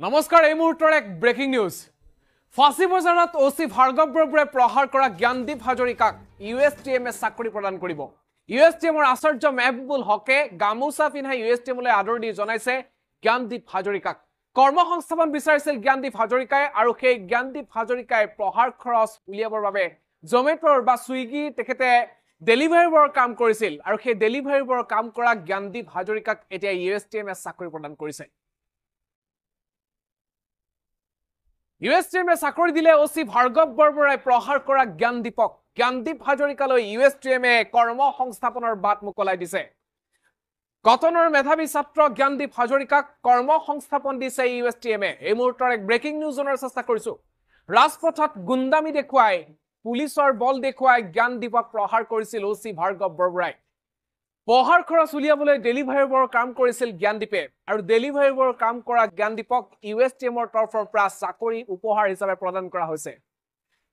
নমস্কাৰ এই মুহূৰ্তৰ এক ব্ৰেকিং নিউজ ফাঁসী বজাৰত ওসি ভাৰ্গৱ বৰবৰুৱাই প্ৰহাৰ কৰা জ্ঞানদীপ হাজৰিকাক ইউএছটিএমে চাকৰি প্ৰদান কৰিব ইউএছটিএমৰ আচাৰ্য মেহবুবুল হকে গামোচা পিন্ধাই ইউএছটিএমলৈ আদৰণি জনাইছে জ্ঞানদীপ হাজৰিকাক কৰ্মসংস্থাপন বিচাৰিছিল জ্ঞানদীপ হাজৰিকাই আৰু সেই জ্ঞানদীপ হাজৰিকাই প্ৰহাৰ খৰচ উলিয়াবৰ বাবে জমেটৰ বা সুইগি তেখেতে ডেলিভাৰীবৰ কাম কৰিছিল আৰু সেই ডেলিভাৰীবৰ কাম কৰা জ্ঞানদীপ হাজৰিকাক এতিয়া ইউএছটিএমে চাকৰি প্ৰদান কৰিছে ইউএছটিএমে চাকৰি দিলে ওসি ভাৰ্গৱ বৰবৰুৱাই প্ৰহাৰ কৰা জ্ঞানদীপ হাজৰিকালৈ ইউএছটিএমে কৰ্মসংস্থাপনৰ বাট মুকলাই দিছে কটনৰ মেধাবী ছাত্ৰ জ্ঞানদীপ হাজৰিকাক কৰ্মসংস্থাপন দিছে ইউএছটিএমে এই মুহূৰ্তৰ এক ব্ৰেকিং নিউজ জনাৰ চেষ্টা কৰিছো ৰাজপথত গুণ্ডামি দেখুৱাই পুলিচৰ বল দেখুৱাই জ্ঞানদীপক প্ৰহাৰ কৰিছিল ওসি ভাৰ্গৱ বৰবৰুৱাই প্ৰহাৰ খৰচ উলিয়াবলৈ ডেলিভাৰীবৰ কাম কৰিছিল জ্ঞানদীপে আৰু ডেলিভাৰীবৰ কাম কৰা জ্ঞানদীপক ইউএছটিএমৰ তৰফৰ পৰা চাকৰি উপহাৰ হিচাপে প্ৰদান কৰা হৈছে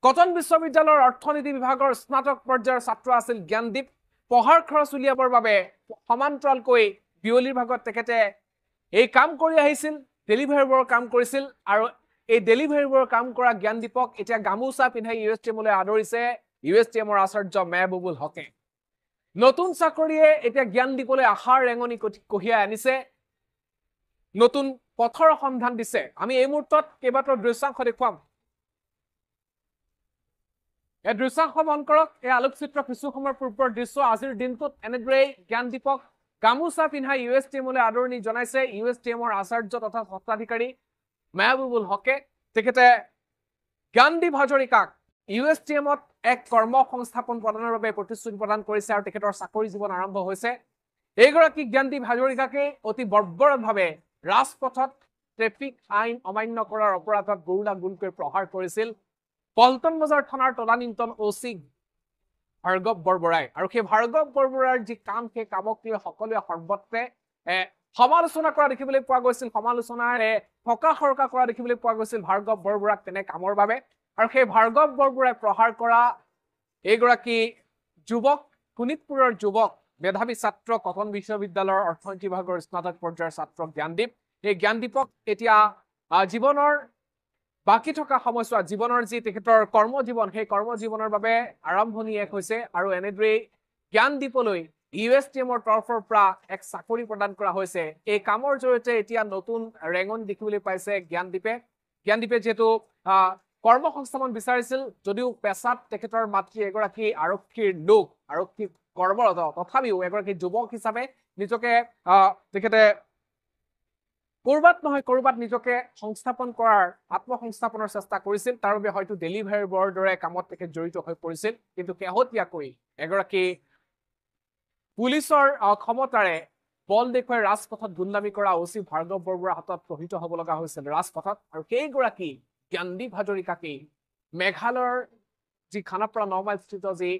কটন বিশ্ববিদ্যালয়ৰ অৰ্থনীতি বিভাগৰ স্নাতক পৰ্যায়ৰ ছাত্ৰ আছিল জ্ঞানদীপ প্ৰহাৰ খৰচ উলিয়াবৰ বাবে সমান্তৰালকৈ বিয়লিৰ ভাগত তেখেতে এই কাম কৰি আহিছিল ডেলিভাৰীবৰ কাম কৰিছিল আৰু এই ডেলিভাৰীবৰ কাম কৰা জ্ঞানদীপক এতিয়া গামোচা পিন্ধাই ইউএছটিএমলৈ আদৰিছে ইউএছটিএমৰ আচাৰ্য মেহবুবুল হকে নতুন চাকৰিয়ে এতিয়া জ্ঞানদীপলৈ আশাৰ ৰেঙনি কঢ়িয়াই আনিছে নতুন পথৰ সন্ধান দিছে আমি এই মুহূৰ্তত কেইবাটাও দৃশ্যাংশ দেখুৱাম এই দৃশ্যাংশ মন কৰক এই আলোকচিত্ৰ কিছু সময়ৰ পূৰ্বৰ দৃশ্য আজিৰ দিনটোত এনেদৰে জ্ঞানদীপক গামোচা পিন্ধাই ইউএছটিএমলৈ আদৰণি জনাইছে ইউএছটিএমৰ আচাৰ্য তথা স্বত্বাধিকাৰী মেহবুবুল হকে তেখেতে জ্ঞানদীপ হাজৰিকাক ইউএছটিএমত এক কৰ্মসংস্থাপন প্ৰদানৰ বাবে প্ৰতিশ্ৰুতি প্ৰদান কৰিছে আৰু তেখেতৰ চাকৰি জীৱন আৰম্ভ হৈছে এইগৰাকী জ্ঞানদীপ হাজৰিকাকে অতি বৰ্বৰভাৱে ৰাজপথত ট্ৰেফিক আইন অমান্য কৰাৰ অপৰাধত গুৰুলাগুলকৈ প্ৰহাৰ কৰিছিল পল্টন বজাৰ থানাৰ তদানীন্তন ওসি ভাৰ্গৱ বৰবৰুৱাই আৰু সেই ভাৰ্গৱ বৰবৰুৱাৰ যি কাম সেই কামক লৈ সকলোৱে সৰ্বত্ৰে সমালোচনা কৰা দেখিবলৈ পোৱা গৈছিল সমালোচনাৰে থকা সৰকা কৰা দেখিবলৈ পোৱা গৈছিল ভাৰ্গৱ বৰবৰুৱাক তেনে কামৰ বাবে আৰু সেই ভাৰ্গৱ বৰবৰুৱাই প্ৰহাৰ কৰা এইগৰাকী যুৱক শোণিতপুৰৰ যুৱক মেধাবী ছাত্ৰ কটন বিশ্ববিদ্যালয়ৰ অৰ্থনীতি বিভাগৰ স্নাতক পৰ্যায়ৰ ছাত্ৰ জ্ঞানদীপ এই জ্ঞানদীপক এতিয়া জীৱনৰ বাকি থকা সময়ছোৱাত জীৱনৰ যি তেখেতৰ কৰ্মজীৱন সেই কৰ্মজীৱনৰ বাবে আৰম্ভণি এক হৈছে আৰু এনেদৰে জ্ঞানদীপলৈ ইউএছটিএমৰ তৰফৰ পৰা এক চাকৰি প্ৰদান কৰা হৈছে এই কামৰ জৰিয়তে এতিয়া নতুন ৰেঙনি দেখিবলৈ পাইছে জ্ঞানদীপে যেহেতু কৰ্মসংস্থাপন বিচাৰিছিল যদিও পেছাত তেখেতৰ মাতৃ এগৰাকী আৰক্ষীৰ লোক আৰক্ষী কৰ্মৰত তথাপিও এগৰাকী যুৱক হিচাপে নিজকে তেখেতে কৰবাত নিজকে সংস্থাপন কৰাৰ আত্মসংস্থাপনৰ চেষ্টা কৰিছিল তাৰ বাবে হয়তো ডেলিভাৰী বৰ দৰে কামত তেখেত জড়িত হৈ পৰিছিল কিন্তু শেহতীয়াকৈ এগৰাকী পুলিচৰ ক্ষমতাৰে বল দেখুৱাই ৰাজপথত গুণ্ডামি কৰা ওসি ভাৰ্গৱ বৰবৰুৱাৰ হাতত প্ৰহিত হ'ব লগা হৈছিল ৰাজপথত আৰু সেইগৰাকী জ্ঞানদীপ হাজৰিকাকে মেঘালয়ৰ যি খানাপাৰা 9 মাইল স্থিত যি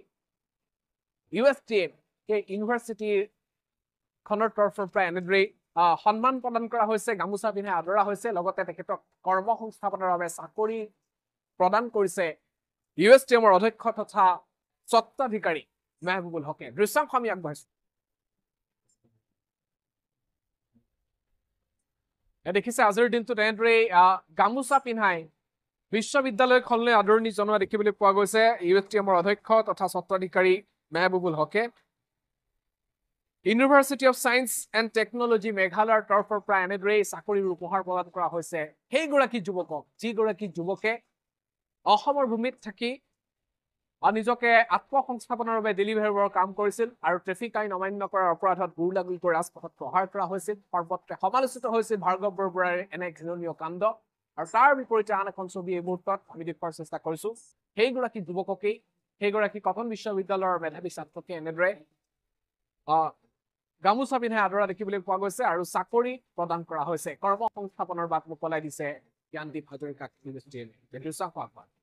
ইউএছটিএম সেই ইউনিভাৰ্চিটিৰ খনৰ তৰফৰ পৰা এনেদৰে সন্মান প্ৰদান কৰা হৈছে গামোচা পিন্ধাই আদৰা হৈছে লগতে তেখেতক কৰ্মসংস্থাপনৰ বাবে চাকৰি প্ৰদান কৰিছে ইউএছটিএমৰ অধ্যক্ষ তথা স্বত্বাধিকাৰী মেহবুবুল হকে দৃশ্যাংশ আমি আগবঢ়াইছো দেখিছে আজিৰ দিনটোত এনেদৰে গামোচা পিন্ধাই বিশ্ববিদ্যালয়খনলৈ আদৰণি জনোৱা দেখিবলৈ পোৱা গৈছে ইউএছটিএমৰ অধ্যক্ষ তথা স্বত্বাধিকাৰী মেহবুবুল হকে university of science and technology মেঘালয়ৰ তৰফৰ পৰা এনেদৰে চাকৰিৰ উপহাৰ প্ৰদান কৰা হৈছে সেইগৰাকী যুৱকক যিগৰাকী যুৱকে অসমৰ ভূমিত থাকি নিজকে আত্মসংস্থাপনৰ বাবে ডেলিভাৰীবৰ কাম কৰিছিল আৰু ট্ৰেফিক আইন অমান্য কৰাৰ অপৰাধত গুৰুলাগুলকৈ ৰাজপথত প্ৰহাৰ কৰা হৈছিল সৰ্বত্ৰে সমালোচিত হৈছিল ভাৰ্গৱ বৰবৰুৱাৰ এনে ঘৃণনীয় কাণ্ড আৰু তাৰ বিপৰীতে আন এখন ছবি এই মুহূৰ্তত আমি দেখুৱাৰ চেষ্টা কৰিছো সেইগৰাকী যুৱককেই সেইগৰাকী কটন বিশ্ববিদ্যালয়ৰ মেধাবী ছাত্ৰকে এনেদৰে গামোচা পিন্ধাই আদৰা দেখিবলৈ পোৱা গৈছে আৰু চাকৰি প্ৰদান কৰা হৈছে কৰ্মসংস্থাপনৰ বাট মুকলাই দিছে জ্ঞানদীপ হাজৰিকাক ইউনিভাৰ্চিটিয়ে